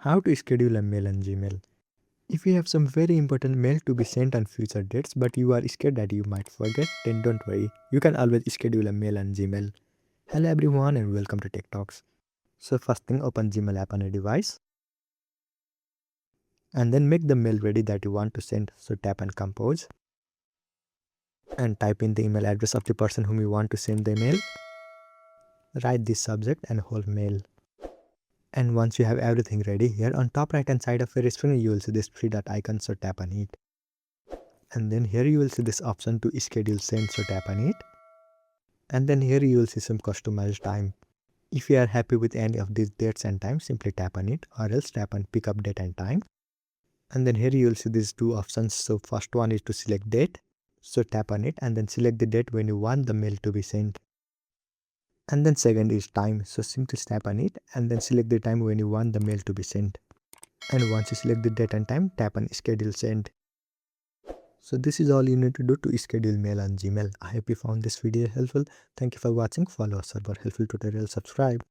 How to schedule a mail on Gmail. If you have some very important mail to be sent on future dates but you are scared that you might forget, then don't worry. You can always schedule a mail on Gmail. Hello everyone and welcome to Tech Talks. So first thing, open Gmail app on a device and then make the mail ready that you want to send. So tap on compose and type in the email address of the person whom you want to send the mail. Write the subject and whole mail. And once you have everything ready, here on top right hand side of your screen you will see this three dot icon, so tap on it. And then here you will see this option to schedule send, so tap on it. And then here you will see some customized time. If you are happy with any of these dates and times, simply tap on it, or else tap on pick up date and time. And then here you will see these two options. So first one is to select date, so tap on it and then select the date when you want the mail to be sent. And then second is time, so simply tap on it and then select the time when you want the mail to be sent. And once you select the date and time, tap on schedule send. So this is all you need to do to schedule mail on Gmail. I hope you found this video helpful. Thank you for watching. Follow us for more helpful tutorials. Subscribe.